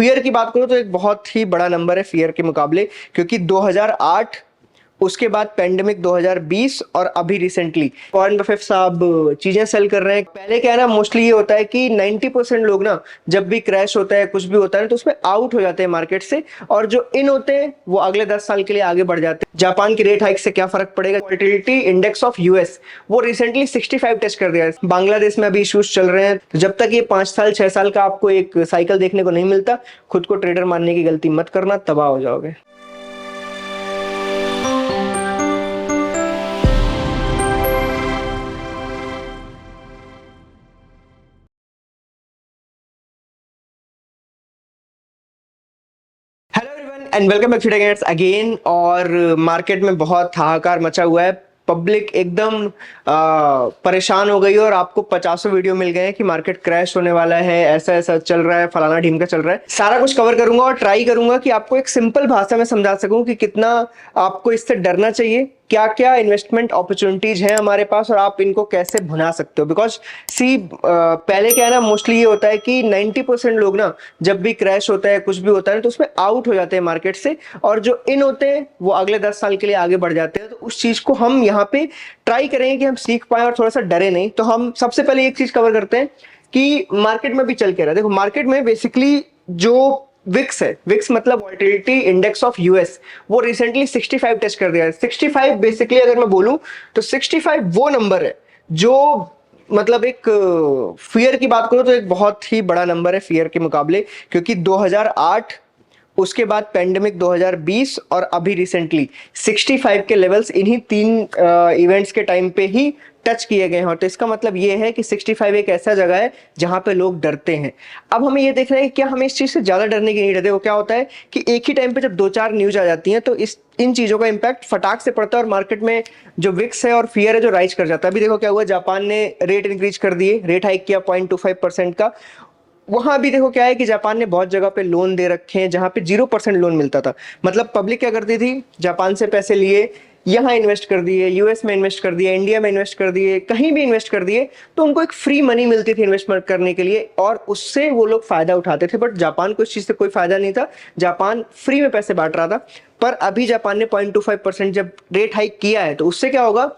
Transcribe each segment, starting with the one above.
Fear की बात करूं तो एक बहुत ही बड़ा नंबर है फियर के मुकाबले, क्योंकि 2008, उसके बाद पेंडेमिक 2020 और अभी रिसेंटली वॉरेन बफेट साहब चीजें सेल कर रहे हैं। पहले क्या है ना, मोस्टली ये होता है कि 90% लोग ना जब भी क्रैश होता है कुछ भी होता है तो उसमें आउट हो जाते हैं मार्केट से, और जो इन होते हैं वो अगले 10 साल के लिए आगे बढ़ जाते हैं। जापान की रेट हाइक से क्या फर्क पड़ेगा? वोलेटिलिटी इंडेक्स ऑफ यूएस वो रिसेंटली 65 टच कर दिया है। बांग्लादेश में अभी इश्यूज चल रहे हैं, तो जब तक ये 5 साल 6 साल का आपको एक साइकिल देखने को नहीं मिलता, खुद को ट्रेडर मानने की गलती मत करना, तबाह हो जाओगे। Hello everyone and welcome back to again. और मार्केट में बहुत हाहाकार मचा हुआ है, पब्लिक एकदम परेशान हो गई और आपको 50 वीडियो मिल गए हैं कि मार्केट क्रैश होने वाला है, ऐसा ऐसा चल रहा है, फलाना ढीमका चल रहा है। सारा कुछ कवर करूंगा और ट्राई करूंगा कि आपको एक सिंपल भाषा में समझा सकूं कि कितना आपको इससे डरना चाहिए, क्या क्या इन्वेस्टमेंट अपॉर्चुनिटीज हैं हमारे पास और आप इनको कैसे भुना सकते हो। बिकॉज सी पहले क्या है ना, मोस्टली ये होता है कि 90% लोग ना जब भी क्रैश होता है कुछ भी होता है तो उसमें आउट हो जाते हैं मार्केट से, और जो इन होते हैं वो अगले 10 साल के लिए आगे बढ़ जाते हैं। तो उस चीज को हम यहाँ पे ट्राई करेंगे कि हम सीख पाए और थोड़ा सा डरे नहीं। तो हम सबसे पहले एक चीज कवर करते हैं कि मार्केट में भी चल के रहा है। देखो, मार्केट में बेसिकली जो विक्स है, विक्स मतलब वोलेटिलिटी इंडेक्स ऑफ यूएस, वो रिसेंटली 65 टच कर दिया है। 65 बेसिकली अगर मैं बोलूं तो 65 वो नंबर है जो मतलब एक फियर की बात करूं तो एक बहुत ही बड़ा नंबर है फियर के मुकाबले, क्योंकि 2008, उसके बाद पेंडेमिक 2020 और अभी रिसेंटली 65 के लेवल्स इन्हीं तीन इवेंट्स के टाइम पे ही टच किए गए हैं। तो इसका मतलब ये है कि 65 एक ऐसा जगह है जहां पे लोग डरते हैं। अब हमें ये देखना है कि क्या हमें इस चीज से ज्यादा डरने की नहीं डरते। वो क्या होता है कि एक ही टाइम पे जब 2-4 न्यूज आ जाती हैं तो इन चीजों का इंपैक्ट फटाक से पड़ता है और मार्केट में जो विक्स है और फियर है जो राइज कर जाता है। अभी देखो क्या हुआ, जापान ने रेट इंक्रीज कर दिए, रेट हाइक किया 0.25% का। वहां भी देखो क्या है कि जापान ने बहुत जगह पे लोन दे रखे हैं जहां पे 0% लोन मिलता था। मतलब पब्लिक क्या करती थी, जापान से पैसे लिए, यहाँ इन्वेस्ट कर दिए, यूएस में इन्वेस्ट कर दिए, इंडिया में इन्वेस्ट कर दिए, कहीं भी इन्वेस्ट कर दिए, तो उनको एक फ्री मनी मिलती थी इन्वेस्टमेंट करने के लिए और उससे वो लोग फायदा उठाते थे। बट जापान को इस चीज से कोई फायदा नहीं था, जापान फ्री में पैसे बांट रहा था। पर अभी जापान ने 0.25% जब रेट हाइक किया है तो उससे क्या होगा,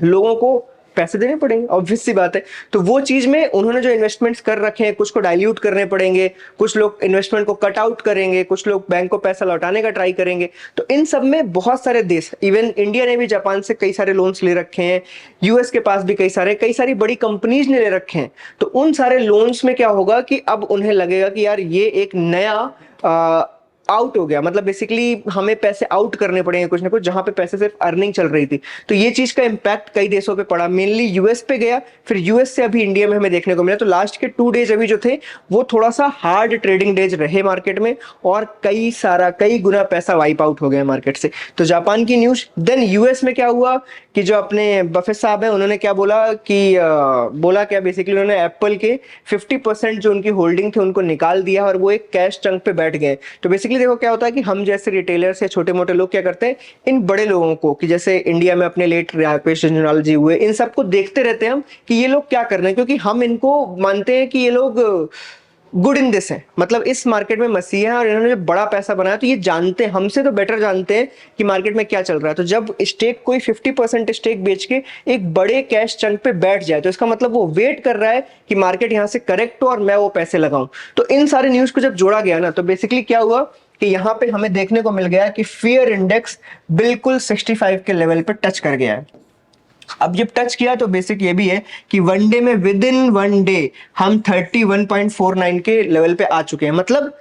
लोगों को पैसे देने पड़ेंगे, ऑब्वियस सी बात है। तो वो चीज में उन्होंने जो इन्वेस्टमेंट्स कर रखे हैं कुछ को डाइल्यूट करने पड़ेंगे, कुछ लोग इन्वेस्टमेंट को कट आउट करेंगे, कुछ लोग बैंक को पैसा लौटाने का ट्राई करेंगे। तो इन सब में बहुत सारे देश, इवन इंडिया ने भी जापान से कई सारे लोन्स ले रखे हैं, यूएस के पास भी कई सारी बड़ी कंपनीज ने ले रखे हैं। तो उन सारे लोन्स में क्या होगा कि अब उन्हें लगेगा कि यार ये एक नया आउट हो गया, मतलब बेसिकली हमें पैसे आउट करने पड़ेंगे कुछ ना कुछ, जहां पे पैसे सिर्फ अर्निंग चल रही थी। तो ये चीज का इंपैक्ट कई देशों पे पड़ा, मेनली यूएस पे गया, फिर यूएस से अभी इंडिया में हमें देखने को मिला। तो लास्ट के 2 डेज अभी जो थे वो थोड़ा सा हार्ड ट्रेडिंग डेज रहे मार्केट में, और कई गुना पैसा वाइप आउट हो गया मार्केट से। तो जापान की न्यूज। देन यूएस में क्या हुआ कि जो अपने बफेट साहब है उन्होंने क्या बोला कि बोला क्या, बेसिकली उन्होंने एप्पल के 50% जो उनकी होल्डिंग थी उनको निकाल दिया और वो एक कैश चंक पे बैठ गए। तो बेसिकली देखो क्या होता है कि हम जैसे रिटेलर्स या छोटे मोटे लोग क्या करते हैं, इन बड़े लोगों को, कि जैसे इंडिया में अपने लेट राकेश झुंझुनवाला जी हुए, इन सबको देखते रहते हैं हम कि ये लोग क्या कर रहे हैं, क्योंकि हम इनको मानते हैं कि ये लोग गुड इन दिस है, मतलब इस मार्केट में मसीहा है और इन्होंने जो बड़ा पैसा बनाया तो ये जानते हैं, हमसे तो बेटर जानते हैं कि मार्केट में क्या चल रहा है। तो जब स्टेक कोई 50% स्टेक बेच के एक बड़े कैश चंक पे बैठ जाए तो इसका मतलब वो वेट कर रहा है कि मार्केट यहां से करेक्ट हो और मैं वो पैसे लगाऊं। तो इन सारे न्यूज को जब जोड़ा गया ना तो बेसिकली क्या हुआ कि यहां पे हमें देखने को मिल गया कि फियर इंडेक्स बिल्कुल 65 के लेवल पे टच कर गया है। अब जब टच किया तो बेसिक ये भी है कि वनडे में, विद इन 1 डे हम 31.49 के लेवल पे आ चुके हैं। मतलब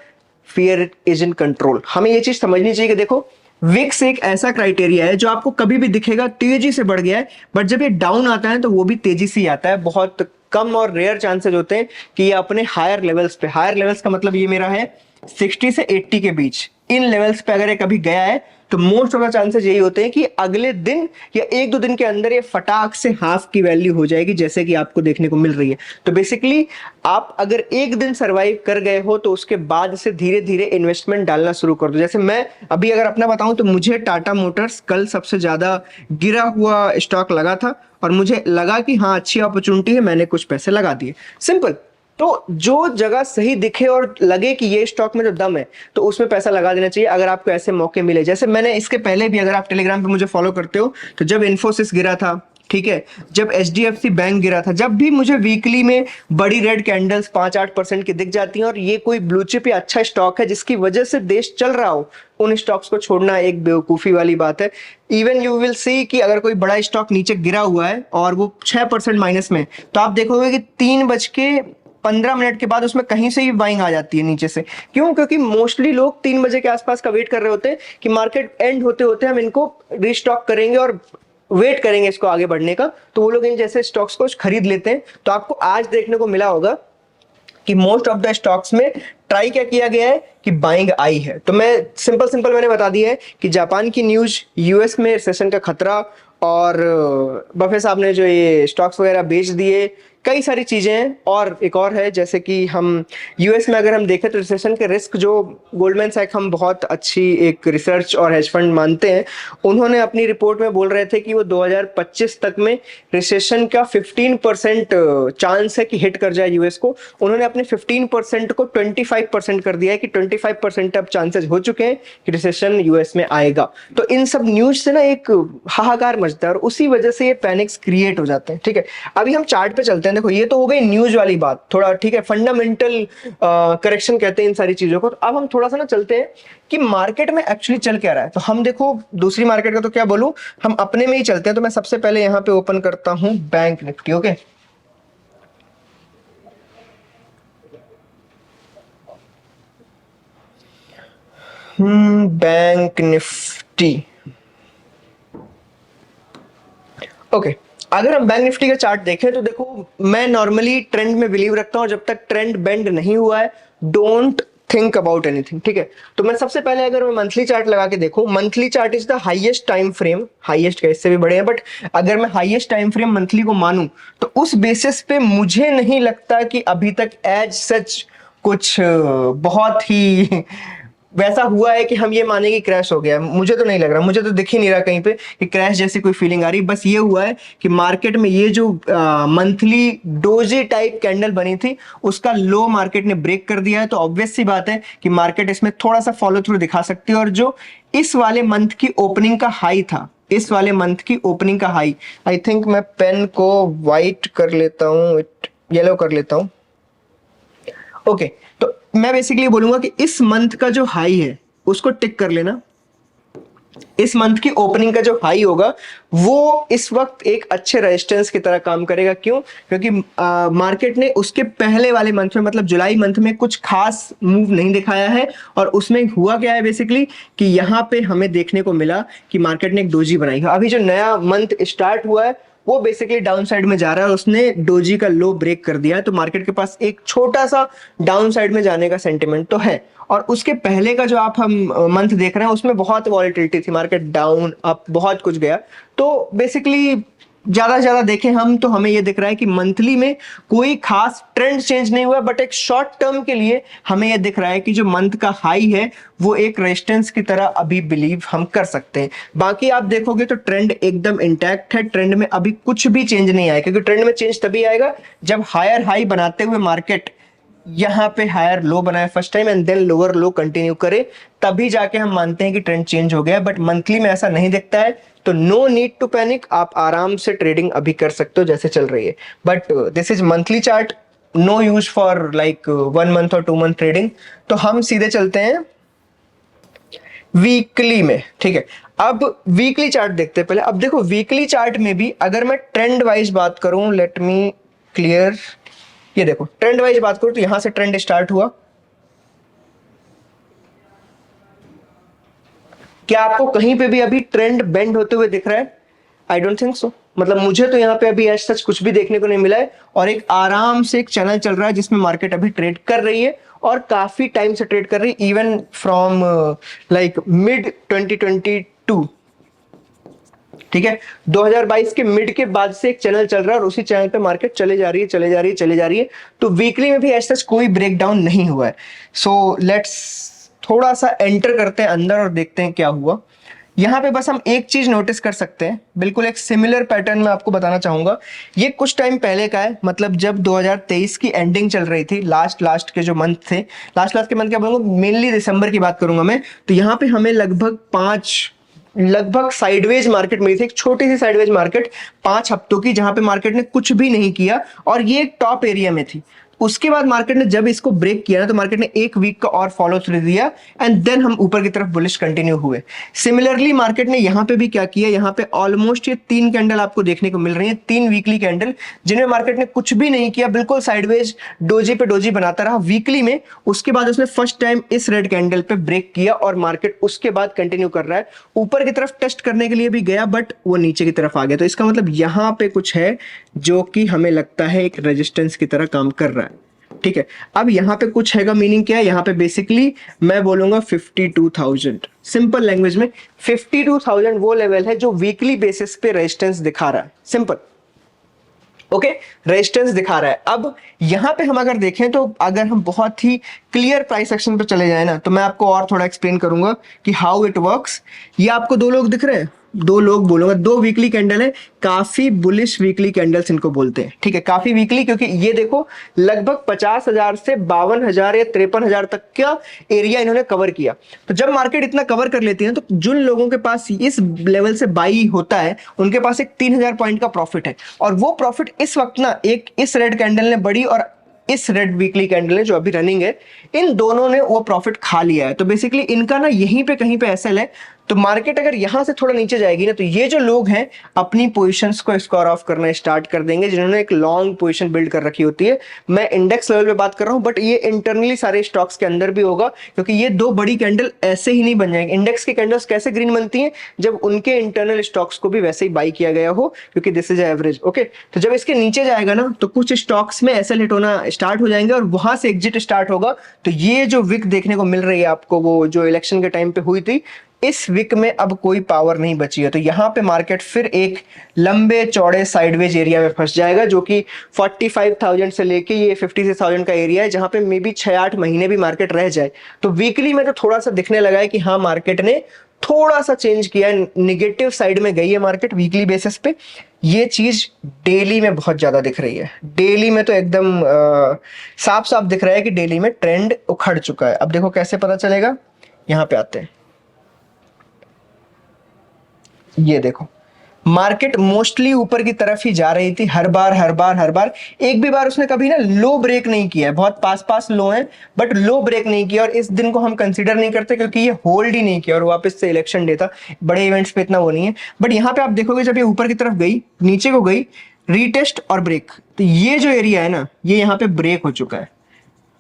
फियर इज इन कंट्रोल। हमें ये चीज समझनी चाहिए कि देखो, विक्स एक ऐसा क्राइटेरिया है जो आपको कभी भी दिखेगा तेजी से बढ़ गया है, बट जब ये डाउन आता है तो वो भी तेजी से आता है। बहुत कम और रेयर चांसेस होते हैं कि ये अपने हायर लेवल्स पे, हायर लेवल्स का मतलब ये मेरा है 60 से 80 के बीच, इन लेवल्स पे अगर ये कभी गया है तो मोस्ट ऑफ द चांसेस यही होते हैं कि अगले दिन या 1-2 दिन के अंदर ये फटाक से हाफ की वैल्यू हो जाएगी, जैसे कि आपको देखने को मिल रही है। तो बेसिकली आप अगर एक दिन सरवाइव कर गए हो तो उसके बाद से धीरे धीरे इन्वेस्टमेंट डालना शुरू कर दो। जैसे मैं अभी अगर अपना बताऊं तो मुझे टाटा मोटर्स कल सबसे ज्यादा गिरा हुआ स्टॉक लगा था और मुझे लगा कि हाँ अच्छी अपॉर्चुनिटी है, मैंने कुछ पैसे लगा दिए। सिंपल। तो जो जगह सही दिखे और लगे कि ये स्टॉक में जो दम है, तो उसमें पैसा लगा देना चाहिए अगर आपको ऐसे मौके मिले। जैसे मैंने इसके पहले भी, अगर आप टेलीग्राम पे मुझे फॉलो करते हो, तो जब इन्फोसिस गिरा था, ठीक है, जब एचडीएफसी बैंक गिरा था, जब भी मुझे वीकली में बड़ी रेड कैंडल्स 5-8% की दिख जाती हैं और ये कोई ब्लू चिप या अच्छा स्टॉक है जिसकी वजह से देश चल रहा हो, उन स्टॉक्स को छोड़ना एक बेवकूफी वाली बात है। इवन यू विल सी कि अगर कोई बड़ा स्टॉक नीचे गिरा हुआ है और वो 6% माइनस में, तो आप देखोगे कि 3:15 के बाद उसमें कहीं से ही बाइंग आ जाती है नीचे से। क्यों? क्योंकि मोस्टली लोग 3 बजे के आसपास का वेट कर रहे होते हैं कि मार्केट एंड होते होते हम इनको रिस्टॉक करेंगे और वेट करेंगे इसको आगे बढ़ने का, तो वो लोग इन जैसे स्टॉक्स को खरीद लेते हैं। तो आपको आज देखने को मिला होगा कि मोस्ट ऑफ द स्टॉक्स में ट्राई क्या किया गया है कि बाइंग आई है। तो मैं सिंपल मैंने बता दिया है कि जापान की न्यूज, यूएस में रिसेशन का खतरा, और बफे साहब ने जो ये स्टॉक्स वगैरह बेच दिए, कई सारी चीजें हैं। और एक और है, जैसे कि हम यूएस में अगर हम देखें तो रिसेशन के रिस्क जो गोल्डमैन सैक, हम बहुत अच्छी एक रिसर्च और हेज फंड मानते हैं, उन्होंने अपनी रिपोर्ट में बोल रहे थे कि वो 2025 तक में रिसेशन का 15% चांस है कि हिट कर जाए यूएस को। उन्होंने अपने 15% को 25% कर दिया है कि 25% अब चांसेस हो चुके हैं कि रिसेशन यूएस में आएगा। तो इन सब न्यूज से ना एक हाहाकार मचता है और उसी वजह से ये पैनिक्स क्रिएट हो जाते हैं। ठीक है, अभी हम चार्ट पे चलते हैं। देखो, ये तो हो गई न्यूज वाली बात, थोड़ा ठीक है, फंडामेंटल करेक्शन कहते हैं इन सारी चीजों को। तो अब हम थोड़ा सा ना चलते हैं कि मार्केट में एक्चुअली चल क्या रहा है। तो हम देखो, दूसरी मार्केट का तो क्या बोलूं, हम अपने में ही चलते हैं। तो मैं सबसे पहले यहां पे ओपन करता हूं bank Nifty. Okay, bank Nifty. Okay, अगर हम बैंक निफ्टी का चार्ट देखें तो देखो, मैं नॉर्मली ट्रेंड में बिलीव रखता हूं। जब तक ट्रेंड बेंड नहीं हुआ है, डोंट थिंक अबाउट एनीथिंग। ठीक है, तो मैं सबसे पहले अगर मैं मंथली चार्ट लगा के देखूं, monthly chart is the highest time frame, highest का इससे भी बड़े हैं, बट अगर मैं हाईएस्ट टाइम फ्रेम मंथली को मानूं, तो उस बेसिस पे मुझे नहीं लगता कि अभी तक एज सच कुछ बहुत ही वैसा हुआ है कि हम ये माने कि क्रैश हो गया है। मुझे तो नहीं लग रहा, मुझे तो दिख ही नहीं रहा कहीं पे कि क्रैश जैसी कोई फीलिंग आ रही। बस ये हुआ है कि मार्केट में ये जो मंथली डोजी टाइप कैंडल बनी थी, उसका लो मार्केट ने ब्रेक कर दिया है। तो ऑब्वियस सी बात है कि मार्केट इसमें थोड़ा सा फॉलो थ्रू दिखा सकती है। और जो इस वाले मंथ की ओपनिंग का हाई था, इस वाले मंथ की ओपनिंग का हाई, आई थिंक मैं पेन को व्हाइट कर लेता हूं, येलो कर लेता हूं। ओके, तो मैं बेसिकली बोलूंगा कि इस मंथ का जो हाई है उसको टिक कर लेना। इस मंथ की ओपनिंग का जो हाई होगा वो इस वक्त एक अच्छे रेजिस्टेंस की तरह काम करेगा। क्यों? क्योंकि मार्केट ने उसके पहले वाले मंथ में, मतलब जुलाई मंथ में, कुछ खास मूव नहीं दिखाया है। और उसमें हुआ क्या है बेसिकली कि यहां पे हमें देखने को मिला कि मार्केट ने एक डोजी बनाई है। अभी जो नया मंथ स्टार्ट हुआ है वो बेसिकली डाउन साइड में जा रहा है, उसने डोजी का लो ब्रेक कर दिया है। तो मार्केट के पास एक छोटा सा डाउन साइड में जाने का सेंटिमेंट तो है। और उसके पहले का जो आप हम मंथ देख रहे हैं, उसमें बहुत वॉलेटिलिटी थी, मार्केट डाउन अप बहुत कुछ गया। तो बेसिकली ज्यादा से ज्यादा देखें हम, तो हमें ये दिख रहा है कि मंथली में कोई खास ट्रेंड चेंज नहीं हुआ, बट एक शॉर्ट टर्म के लिए हमें ये दिख रहा है कि जो मंथ का हाई है वो एक रेजिस्टेंस की तरह अभी बिलीव हम कर सकते हैं। बाकी आप देखोगे तो ट्रेंड एकदम इंटैक्ट है, ट्रेंड में अभी कुछ भी चेंज नहीं आया, क्योंकि ट्रेंड में चेंज तभी आएगा जब हायर हाई बनाते हुए मार्केट यहां पे हायर लो बनाए first time and then lower low continue करे, तभी जाके हम मानते हैं कि ट्रेंड चेंज हो गया। बट मंथली में ऐसा नहीं दिखता है, तो नो नीड टू पैनिक, आप आराम से ट्रेडिंग अभी कर सकते हो जैसे चल रही है। But this is monthly chart, no use for like 1 month और 2 मंथ ट्रेडिंग। तो हम सीधे चलते हैं वीकली में। ठीक है, अब वीकली चार्ट देखते हैं पहले। अब देखो, वीकली चार्ट में भी अगर मैं ट्रेंड वाइज बात करूं, लेट मी क्लियर, ये देखो ट्रेंड वाइज बात करूं तो यहां से ट्रेंड स्टार्ट हुआ। क्या आपको कहीं पे भी अभी ट्रेंड बेंड होते हुए दिख रहा है? I don't think so. मतलब मुझे तो यहाँ पे अभी एज सच कुछ भी देखने को नहीं मिला है। और एक आराम से एक चैनल चल रहा है जिसमें मार्केट अभी ट्रेड कर रही है और काफी टाइम से ट्रेड कर रही है, इवन फ्रॉम लाइक मिड 2022। ठीक है, 2022 के मिड के बाद से एक चैनल चल रहा है और उसी चैनल पे मार्केट चले जा रही है, चले जा रही है, चले जा रही है। तो वीकली में भी ऐसा कोई ब्रेकडाउन नहीं हुआ है। सो लेट्स थोड़ा सा एंटर करते हैं अंदर और देखते हैं क्या हुआ। यहाँ पे बस हम एक चीज नोटिस कर सकते हैं, बिल्कुल एक सिमिलर पैटर्न मैं आपको बताना चाहूंगा। ये कुछ टाइम पहले का है, मतलब जब 2023 की एंडिंग चल रही थी, लास्ट के जो मंथ थे, लास्ट के मंथ क्या बोलूंगा, मेनली दिसंबर की बात करूंगा मैं, तो यहाँ पे हमें लगभग साइडवेज मार्केट मिली थी, एक छोटी सी साइडवेज मार्केट 5 हफ्तों की, जहां पे मार्केट ने कुछ भी नहीं किया और ये एक टॉप एरिया में थी। उसके बाद मार्केट ने जब इसको ब्रेक किया ना, तो मार्केट ने एक वीक का और फॉलो थ्रू दिया एंड देन हम ऊपर की तरफ बुलिश कंटिन्यू हुए। सिमिलरली मार्केट ने यहां पे भी क्या किया, यहां पे ऑलमोस्ट ये 3 कैंडल आपको देखने को मिल रही है, 3 वीकली कैंडल, जिनमें मार्केट ने कुछ भी नहीं किया, बिल्कुल साइडवेज डोजी पे डोजी बनाता रहा वीकली में। उसके बाद उसने फर्स्ट टाइम इस रेड कैंडल पे ब्रेक किया और मार्केट उसके बाद कंटिन्यू कर रहा है, ऊपर की तरफ टेस्ट करने के लिए भी गया बट वो नीचे की तरफ आ गया। तो इसका मतलब यहां पे कुछ है जो कि हमें लगता है एक रेजिस्टेंस की तरह काम कर रहा है। ठीक है, अब यहां पे कुछ है का मीनिंग क्या है, यहां पे बेसिकली मैं बोलूंगा 52,000, सिंपल लैंग्वेज में 52,000 वो लेवल है जो वीकली बेसिस पे रेजिस्टेंस दिखा रहा है, सिंपल। ओके, रेजिस्टेंस दिखा रहा है। अब यहां पे हम अगर देखें तो अगर हम बहुत ही क्लियर प्राइस एक्शन पे चले जाए ना, तो मैं आपको और थोड़ा एक्सप्लेन करूंगा कि हाउ इट वर्क्स। ये आपको दो लोग दिख रहे हैं, दो लोग बोलूंगा, 2 वीकली कैंडल है, काफी बुलिश वीकली कैंडल्स इनको बोलते हैं। ठीक है, काफी वीकली, क्योंकि ये देखो लगभग 50,000 से 52,000 या 53,000 तक का एरिया इन्होंने कवर किया। तो जब मार्केट इतना कवर कर लेती है तो जिन लोगों के पास इस लेवल से बाई होता है, उनके पास एक 3,000 पॉइंट का प्रॉफिट है, और वो प्रॉफिट इस वक्त ना, एक इस रेड कैंडल ने बड़ी और इस रेड वीकली कैंडल है जो अभी रनिंग है, इन दोनों ने वो प्रॉफिट खा लिया है। तो बेसिकली इनका ना यहीं पे कहीं पे एसएल है। तो मार्केट अगर यहां से थोड़ा नीचे जाएगी ना, तो ये जो लोग हैं अपनी पोजीशंस को स्क्वायर ऑफ करना स्टार्ट कर देंगे, जिन्होंने एक लॉन्ग पोजीशन बिल्ड कर रखी होती है। मैं इंडेक्स लेवल पे बात कर रहा हूं, बट ये इंटरनली सारे स्टॉक्स के अंदर भी होगा, क्योंकि ये दो बड़ी कैंडल ऐसे ही नहीं बन जाएंगे। इंडेक्स की कैंडल्स कैसे ग्रीन बनती हैं, जब उनके इंटरनल स्टॉक्स को भी वैसे ही बाई किया गया हो, क्योंकि दिस इज एवरेज। ओके, तो जब इसके नीचे जाएगा ना, तो कुछ स्टॉक्स में एसएल हिट होना स्टार्ट हो जाएंगे और वहां से एग्जिट स्टार्ट होगा। तो ये जो विक देखने को मिल रही है आपको, वो जो इलेक्शन के टाइम पे हुई थी, इस विक में अब कोई पावर नहीं बची है। तो यहां पे मार्केट फिर एक लंबे चौड़े साइडवेज एरिया में फंस जाएगा, जो कि 45,000 से लेके ये 56,000 का एरिया है, जहां पे मे बी 6-8 महीने भी मार्केट रह जाए। तो वीकली में तो थोड़ा सा दिखने लगा है कि हाँ, मार्केट ने थोड़ा सा चेंज किया है, निगेटिव साइड में गई है मार्केट वीकली बेसिस पे। ये चीज डेली में बहुत ज्यादा दिख रही है, डेली में तो एकदम साफ साफ दिख रहा है कि डेली में ट्रेंड उखड़ चुका है। अब देखो कैसे पता चलेगा, यहां पे आते हैं, ये देखो मार्केट मोस्टली ऊपर की तरफ ही जा रही थी, हर बार एक भी बार उसने कभी ना लो ब्रेक नहीं किया है। बहुत पास लो है, बट लो ब्रेक नहीं किया, और इस दिन को हम कंसीडर नहीं करते क्योंकि ये होल्ड ही नहीं किया, और वापस से इलेक्शन डे था, बड़े इवेंट्स पे इतना वो नहीं है। बट यहां पे आप देखोगे, जब ये ऊपर की तरफ गई, नीचे को गई, रीटेस्ट और ब्रेक, तो ये जो एरिया है ना, ये यहाँ पे ब्रेक हो चुका है।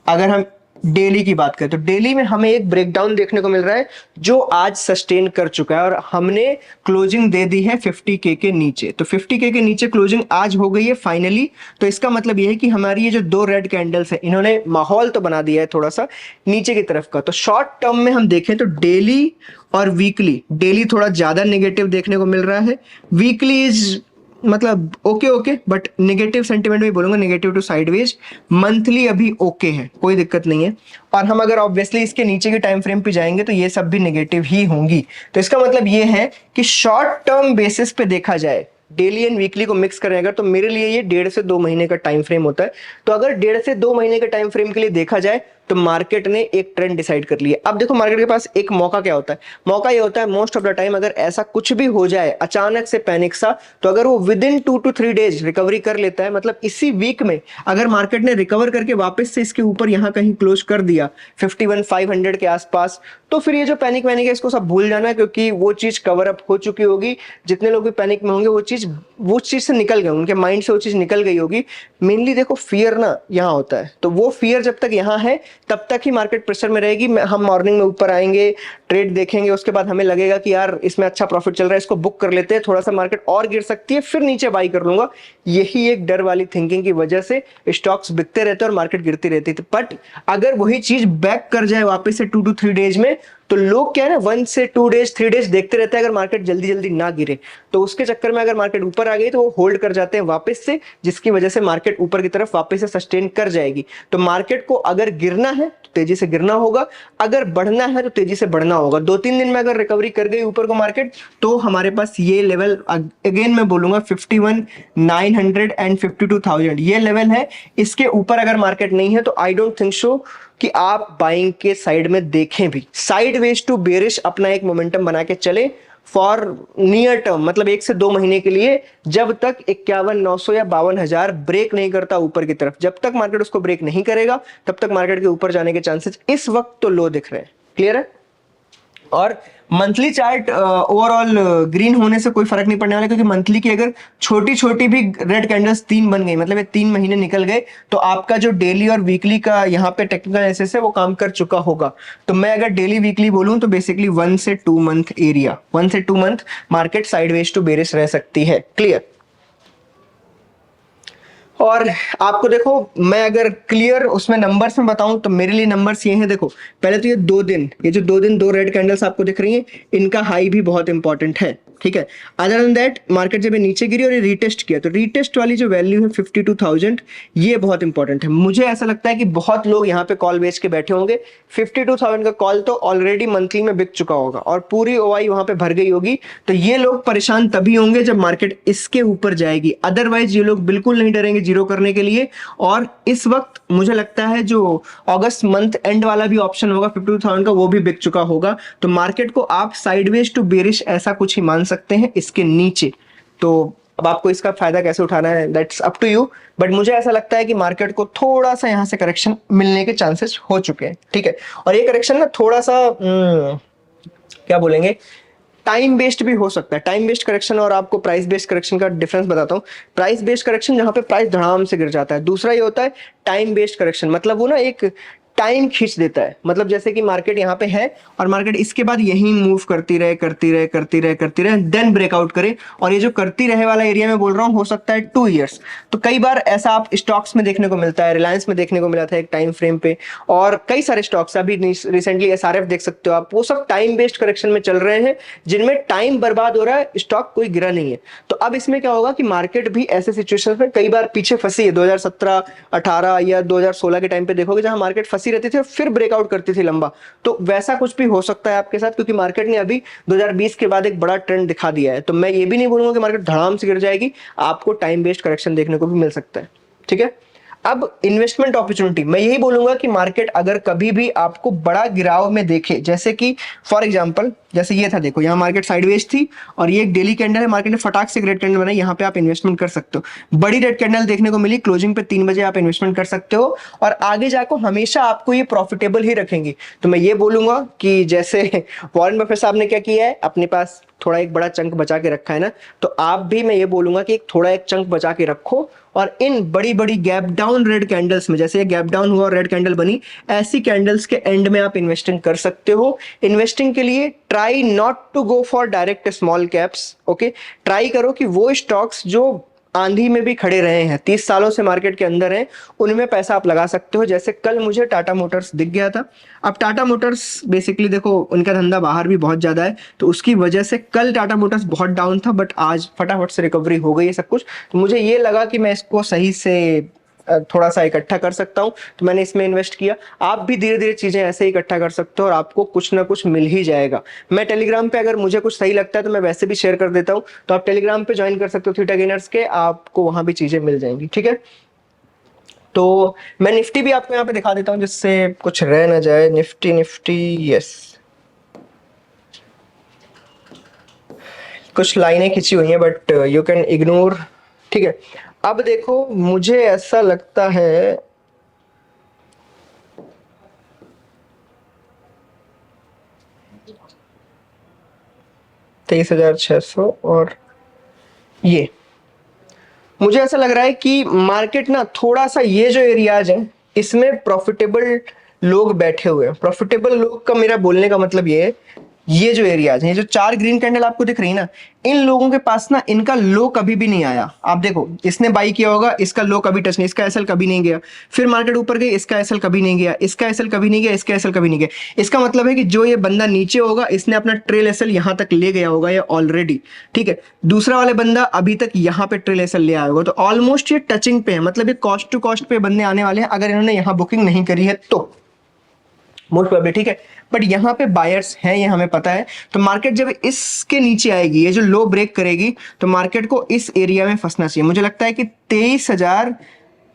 अगर हम डेली की बात करें तो डेली में हमें एक ब्रेकडाउन देखने को मिल रहा है, जो आज सस्टेन कर चुका है, और हमने क्लोजिंग दे दी है 50K के नीचे। तो 50K के नीचे क्लोजिंग आज हो गई है फाइनली। तो इसका मतलब यह है कि हमारी ये जो दो रेड कैंडल्स है, इन्होंने माहौल तो बना दिया है थोड़ा सा नीचे की तरफ का। तो शॉर्ट टर्म में हम देखें तो डेली और वीकली, डेली थोड़ा ज्यादा नेगेटिव देखने को मिल रहा है, वीकली इज मतलब ओके, बट नेगेटिव सेंटिमेंट में बोलूंगा, नेगेटिव टू साइडवेज। मंथली अभी ओके है, कोई दिक्कत नहीं है। और हम अगर ऑब्वियसली इसके नीचे की टाइम फ्रेम पे जाएंगे तो ये सब भी नेगेटिव ही होंगी। तो इसका मतलब ये है कि शॉर्ट टर्म बेसिस पे देखा जाए, डेली एंड वीकली को मिक्स करें अगर, तो मेरे लिए ये 1.5 से 2 महीने का टाइम फ्रेम होता है। तो अगर 1.5 से 2 महीने के टाइम फ्रेम के लिए देखा जाए, तो मार्केट ने एक ट्रेंड डिसाइड कर लिया। अब देखो मार्केट के पास एक मौका क्या होता है, मौका ये होता है मोस्ट ऑफ द टाइम, अगर ऐसा कुछ भी हो जाए अचानक से पैनिक सा, तो अगर वो with in 2 to 3 days recovery कर लेता है, मतलब इसी वीक में अगर मार्केट ने रिकवर करके वापस से इसके ऊपर यहां कहीं क्लोज कर दिया 51,500 के आसपास, तो फिर ये जो पैनिक है इसको सब भूल जाना है, क्योंकि वो चीज कवर अप हो चुकी होगी। जितने लोग भी पैनिक में होंगे, वो चीज से निकल गए, उनके माइंड से वो चीज निकल गई होगी। मेनली देखो फियर ना यहाँ होता है, तो वो फियर जब तक यहाँ है तब तक ही मार्केट प्रेशर में रहेगी। हम मॉर्निंग में ऊपर आएंगे, ट्रेड देखेंगे, उसके बाद हमें लगेगा कि यार इसमें अच्छा प्रॉफिट चल रहा है, इसको बुक कर लेते हैं, थोड़ा सा मार्केट और गिर सकती है, फिर नीचे बाई कर लूंगा। यही एक डर वाली थिंकिंग की वजह से स्टॉक्स बिकते रहते हैं और मार्केट गिरती रहती है। बट अगर वही चीज बैक कर जाए वापस से 2 to 3 डेज में, तो लोग क्या है ना 1 से 2 डेज 3 डेज देखते रहते हैं, अगर मार्केट जल्दी जल्दी ना गिरे। तो उसके चक्कर में अगर मार्केट ऊपर आ गई तो वो होल्ड कर जाते हैं वापस से, जिसकी वजह से मार्केट ऊपर की तरफ वापस से सस्टेन कर जाएगी। तो मार्केट को अगर गिरना गिरना है तो तेजी से गिरना होगा, अगर बढ़ना है तो तेजी से बढ़ना होगा। 2-3 दिन में अगर रिकवरी कर गई ऊपर को मार्केट, तो हमारे पास ये लेवल अगेन मैं बोलूंगा 51,900 एंड 52,000 ये लेवल है। इसके ऊपर अगर मार्केट नहीं है तो आई डोंट थिंक सो कि आप बाइंग के साइड में देखें भी। साइड वेज टू बेरिश अपना एक मोमेंटम बना के चले फॉर नियर टर्म, मतलब 1 से 2 महीने के लिए, जब तक 51,900 या 52,000 ब्रेक नहीं करता ऊपर की तरफ। जब तक मार्केट उसको ब्रेक नहीं करेगा तब तक मार्केट के ऊपर जाने के चांसेस इस वक्त तो लो दिख रहे हैं। क्लियर है? और मंथली चार्ट ओवरऑल ग्रीन होने से कोई फर्क नहीं पड़ने वाला, क्योंकि मंथली की अगर छोटी छोटी भी रेड कैंडल्स 3 बन गई, मतलब ये 3 महीने निकल गए, तो आपका जो डेली और वीकली का यहाँ पे टेक्निकल एनालिसिस है वो काम कर चुका होगा। तो मैं अगर डेली वीकली बोलूं तो बेसिकली 1 से 2 मंथ एरिया, 1 से 2 month market sideways to bearish रह सकती है। क्लियर? और आपको देखो, मैं अगर क्लियर उसमें नंबर्स में बताऊं तो मेरे लिए नंबर्स ये हैं। देखो, पहले तो ये 2 दिन, ये जो 2 दिन 2 रेड कैंडल्स आपको दिख रही हैं, इनका हाई भी बहुत इंपॉर्टेंट है। ठीक है? अदर देन दैट मार्केट जब ये नीचे गिरी और ये रीटेस्ट किया, तो रीटेस्ट वाली जो वैल्यू है 52,000, ये बहुत इंपॉर्टेंट है। मुझे ऐसा लगता है कि बहुत लोग यहाँ पे कॉल बेच के बैठे होंगे। 52,000 का कॉल तो ऑलरेडी मंथली में बिक चुका होगा और पूरी ओआई वहां पे भर गई होगी। तो ये लोग परेशान तभी होंगे जब मार्केट इसके ऊपर जाएगी, अदरवाइज ये लोग बिल्कुल नहीं डरेंगे जीरो करने के लिए। और इस वक्त मुझे लगता है जो अगस्त मंथ एंड वाला भी ऑप्शन होगा 52,000 का, वो भी बिक चुका होगा। तो मार्केट को आप साइडवेज टू बेरिश ऐसा कुछ ही मान सकते हैं इसके नीचे। तो अब आपको इसका फायदा कैसे उठाना है, that's up to you. But मुझे ऐसा लगता है कि मार्केट को थोड़ा सा यहां से करेक्शन मिलने के चांसेस हो चुके हैं। ठीक है? और ये करेक्शन ना थोड़ा सा क्या बोलेंगे, टाइम बेस्ड भी हो सकता है। टाइम बेस्ड करेक्शन और आपको प्राइस बेस्ड करेक्शन का डिफरेंस बताता हूँ। प्राइस बेस्ड करेक्शन जहां पे प्राइस धड़ाम से गिर जाता है, दूसरा ये होता है टाइम बेस्ड करेक्शन, मतलब वो ना एक टाइम खींच देता है। मतलब जैसे कि मार्केट यहाँ पे है और मार्केट इसके बाद यही मूव करती रहे करती रहे करती रहे करती रहे, देन ब्रेकआउट करे। और ये जो करती रहे वाला एरिया में बोल रहा हूँ, हो सकता है 2 इयर्स। तो कई बार ऐसा आप स्टॉक्स में देखने को मिलता है, रिलायंस में देखने को मिला था एक टाइम फ्रेम पे, और कई सारे स्टॉक्स, अभी रिसेंटली एसआरएफ देख सकते हो आप, वो सब टाइम बेस्ड करेक्शन में चल रहे हैं जिनमें टाइम बर्बाद हो रहा है, स्टॉक कोई गिरा नहीं है। तो अब इसमें क्या होगा कि मार्केट भी ऐसे सिचुएशन में कई बार पीछे फंसी है। 2017, 18 या 2016 के टाइम पे देखोगे जहां मार्केट फंसी रहती थी और फिर ब्रेकआउट करती थी लंबा। तो वैसा कुछ भी हो सकता है आपके साथ, क्योंकि मार्केट ने अभी 2020 के बाद एक बड़ा ट्रेंड दिखा दिया है। तो मैं ये भी नहीं बोलूंगा कि मार्केट धड़ाम से गिर जाएगी, आपको टाइम बेस्ड करेक्शन देखने को भी मिल सकता है। ठीक है? अब इन्वेस्टमेंट अपॉर्चुनिटी, मैं यही बोलूंगा कि मार्केट अगर कभी भी आपको बड़ा गिराव में देखे, जैसे कि फॉर एग्जांपल जैसे ये था, देखो यहाँ मार्केट साइडवेज थी और ये एक डेली कैंडल है, मार्केट ने फटाक से रेड कैंडल बनाई, यहाँ पे आप इन्वेस्टमेंट कर सकते हो। बड़ी रेड कैंडल देखने को मिली, क्लोजिंग पे 3 बजे आप इन्वेस्टमेंट कर सकते हो और आगे जाकर हमेशा आपको ये प्रॉफिटेबल ही रखेंगे। तो मैं ये बोलूंगा कि जैसे वॉरेन बफेट साहब ने क्या किया है, अपने पास थोड़ा एक बड़ा चंक बचा के रखा है ना, तो आप भी, मैं ये बोलूंगा कि थोड़ा एक चंक बचा के रखो और इन बड़ी बड़ी गैप डाउन रेड कैंडल्स में, जैसे ये गैप डाउन हुआ और रेड कैंडल बनी, ऐसी कैंडल्स के एंड में आप इन्वेस्टिंग कर सकते हो। इन्वेस्टिंग के लिए try not to go for direct small caps. Okay? Try करो कि वो स्टॉक्स जो आंधी में भी खड़े रहे हैं, 30 सालों से मार्केट के अंदर हैं, उनमें पैसा आप लगा सकते हो। जैसे कल मुझे टाटा मोटर्स दिख गया था। अब टाटा मोटर्स बेसिकली देखो, उनका धंधा बाहर भी बहुत ज्यादा है, तो उसकी वजह से कल टाटा मोटर्स बहुत डाउन था, बट आज फटाफट से रिकवरी हो गई है सब कुछ। तो मुझे ये लगा कि मैं इसको सही से थोड़ा सा इकट्ठा कर सकता हूं, तो मैंने इसमें इन्वेस्ट किया। आप भी धीरे धीरे चीजें ऐसे ही इकट्ठा कर सकते हो और आपको कुछ ना कुछ मिल ही जाएगा। मैं टेलीग्राम पे अगर मुझे कुछ सही लगता है तो मैं वैसे भी शेयर कर देता हूं, तो आप टेलीग्राम पे ज्वाइन कर सकते हो थीटा गेनर्स के, आपको वहां भी चीजें मिल जाएंगी। ठीक है? तो मैं निफ्टी भी आपको यहाँ पे दिखा देता हूँ जिससे कुछ रह ना जाए। निफ्टी यस, कुछ लाइनें खिंची हुई हैं बट यू कैन इग्नोर। ठीक है? अब देखो, मुझे ऐसा लगता है 23,600 और ये, मुझे ऐसा लग रहा है कि मार्केट ना थोड़ा सा, ये जो एरियाज हैं इसमें प्रॉफिटेबल लोग बैठे हुए हैं। प्रॉफिटेबल लोग का मेरा बोलने का मतलब ये है, ये जो एरियाज हैं, ये जो 4 ग्रीन कैंडल आपको दिख रही है ना, इन लोगों के पास ना इनका लो कभी भी नहीं आया। आप देखो, इसने बाई किया होगा, इसका लो कभी टच नहीं, इसका एसएल कभी नहीं गया, फिर मार्केट ऊपर गई, इसका एसएल कभी नहीं गया, इसका एसएल कभी नहीं गया, इसका एसएल कभी नहीं गया। इसका मतलब है कि जो ये बंदा नीचे होगा, इसने अपना ट्रेल एसएल यहां तक ले गया होगा ये ऑलरेडी। ठीक है? दूसरा वाले बंदा अभी तक यहाँ पे ट्रेल एसएल ले आया होगा, तो ऑलमोस्ट ये टचिंग पे है, मतलब ये कॉस्ट टू कॉस्ट पे बंदे आने वाले हैं अगर इन्होंने यहाँ बुकिंग नहीं करी है तो। मोस्ट प्रोबेबली, ठीक है। बट यहाँ पे बायर्स हैं, ये हमें पता है। तो मार्केट जब इसके नीचे आएगी, ये जो लो ब्रेक करेगी, तो मार्केट को इस एरिया में फंसना चाहिए। मुझे लगता है कि 23,000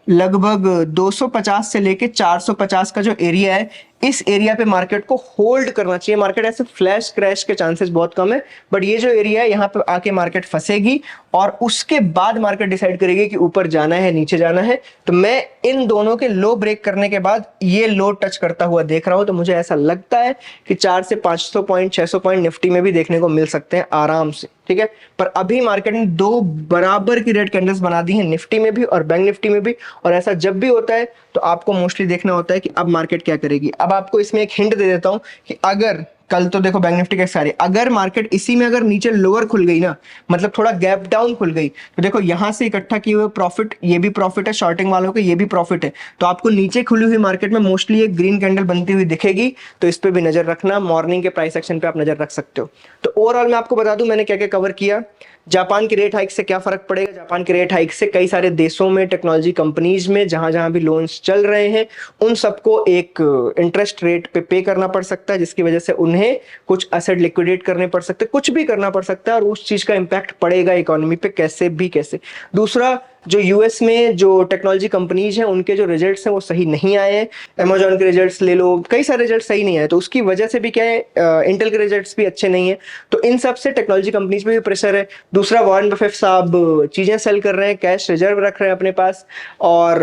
लगभग 250 से लेके 450 का जो एरिया है, इस एरिया पे मार्केट को होल्ड करना चाहिए। मार्केट ऐसे फ्लैश क्रैश के चांसेस बहुत कम है, बट ये जो एरिया है यहाँ पे आके मार्केट फंसेगी और उसके बाद मार्केट डिसाइड करेगी कि ऊपर जाना है नीचे जाना है। तो मैं इन दोनों के लो ब्रेक करने के बाद ये लो टच करता हुआ देख रहा हूं, तो मुझे ऐसा लगता है कि 4 से 500 पॉइंट 600 पॉइंट निफ्टी में भी देखने को मिल सकते हैं आराम से, ठीक है। पर अभी मार्केट ने दो बराबर की रेड कैंडल्स बना दी हैं, निफ्टी में भी और बैंक निफ्टी में भी। और ऐसा जब भी होता है तो आपको मोस्टली देखना होता है कि अब मार्केट क्या करेगी। अब आपको इसमें एक हिंट दे देता हूं कि अगर कल तो देखो बैंक निफ्टी के सारे, अगर मार्केट इसी में अगर नीचे लोअर खुल गई ना, मतलब थोड़ा गैप डाउन खुल गई, तो देखो यहां से इकट्ठा किए हुए प्रॉफिट, ये भी प्रॉफिट है शॉर्टिंग वालों के, ये भी प्रॉफिट है। तो आपको नीचे खुली हुई मार्केट में मोस्टली एक ग्रीन कैंडल बनती हुई दिखेगी, तो इस पे भी नजर रखना। मॉर्निंग के प्राइस एक्शन पे आप नजर रख सकते हो। तो ओवरऑल मैं आपको बता दूं मैंने क्या क्या कवर किया। जापान की रेट हाइक से क्या फर्क पड़ेगा? जापान की रेट हाइक से कई सारे देशों में टेक्नोलॉजी कंपनीज में जहां जहां भी लोन्स चल रहे हैं, उन सबको एक इंटरेस्ट रेट पे करना पड़ सकता है, जिसकी वजह से उन्हें कुछ एसेट लिक्विडेट करने पड़ सकते हैं, कुछ भी करना पड़ सकता है, और उस चीज का इंपैक्ट पड़ेगा इकोनॉमी पे कैसे भी कैसे। दूसरा, जो यूएस में जो टेक्नोलॉजी कंपनीज हैं उनके जो रिजल्ट्स हैं वो सही नहीं आए हैं। अमेजोन के रिजल्ट्स ले लो, कई सारे रिजल्ट सही नहीं आए, तो उसकी वजह से भी क्या है, इंटेल के रिजल्ट्स भी अच्छे नहीं है। तो इन सब से टेक्नोलॉजी कंपनीज पे भी प्रेशर है। दूसरा, वॉरेन बफेट साहब चीजें सेल कर रहे हैं, कैश रिजर्व रख रहे हैं अपने पास। और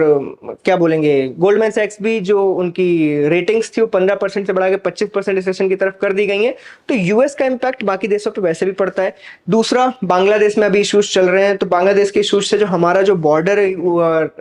क्या बोलेंगे, गोल्डमैन सैक्स भी जो उनकी रेटिंग्स थी वो 15% से बढ़ा के 25% रिसेशन की तरफ कर दी गई है। तो यूएस का इंपैक्ट बाकी देशों पर वैसे भी पड़ता है। दूसरा, बांग्लादेश में अभी इश्यूज चल रहे हैं, तो बांग्लादेश के इश्यूज से जो हमारा जो बॉर्डर है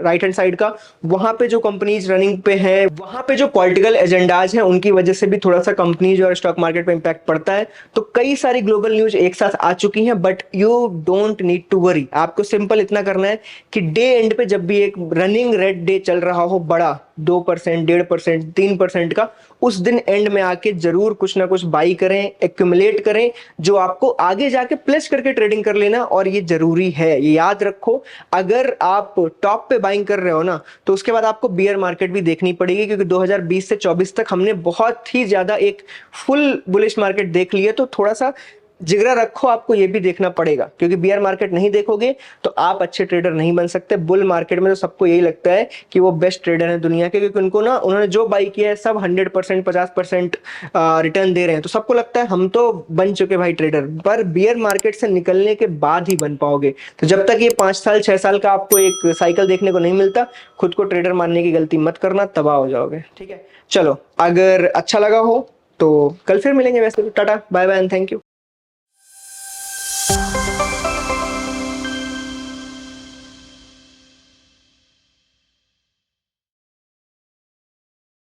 राइट हैंड साइड का, वहां पे जो कंपनीज रनिंग पे है, वहां पे जो पॉलिटिकल एजेंडाज हैं, उनकी वजह से भी थोड़ा सा कंपनीज और स्टॉक मार्केट पे इंपैक्ट पड़ता है। तो कई सारी ग्लोबल न्यूज एक साथ आ चुकी हैं, but you don't need to worry. आपको सिंपल इतना करना है कि डे एंड पे जब भी एक रनिंग रेड डे चल रहा हो बड़ा, 2%, 1.5%, 3% का, उस दिन एंड में आके जरूर कुछ ना कुछ बाई करें, एक्यूमुलेट करें, जो आपको आगे जाके प्लस करके ट्रेडिंग कर लेना। और ये जरूरी है, ये याद रखो। अगर आप टॉप पे बाइंग कर रहे हो ना, तो उसके बाद आपको बियर मार्केट भी देखनी पड़ेगी, क्योंकि 2020 से 24 तक हमने बहुत ही ज्यादा एक फुल बुलिश मार्केट देख ली है। तो थोड़ा सा जिगरा रखो, आपको ये भी देखना पड़ेगा, क्योंकि बियर मार्केट नहीं देखोगे तो आप अच्छे ट्रेडर नहीं बन सकते। बुल मार्केट में तो सबको यही लगता है कि वो बेस्ट ट्रेडर है दुनिया के, क्योंकि उनको ना, उन्होंने जो बाई किया है सब 100%, 50% रिटर्न दे रहे हैं। तो सबको लगता है हम तो बन चुके भाई ट्रेडर, पर बियर मार्केट से निकलने के बाद ही बन पाओगे। तो जब तक ये 5 साल 6 साल का आपको एक साइकिल देखने को नहीं मिलता, खुद को ट्रेडर मानने की गलती मत करना, तबाह हो जाओगे, ठीक है। चलो, अगर अच्छा लगा हो तो कल फिर मिलेंगे। वैसे tata bye bye and thank you.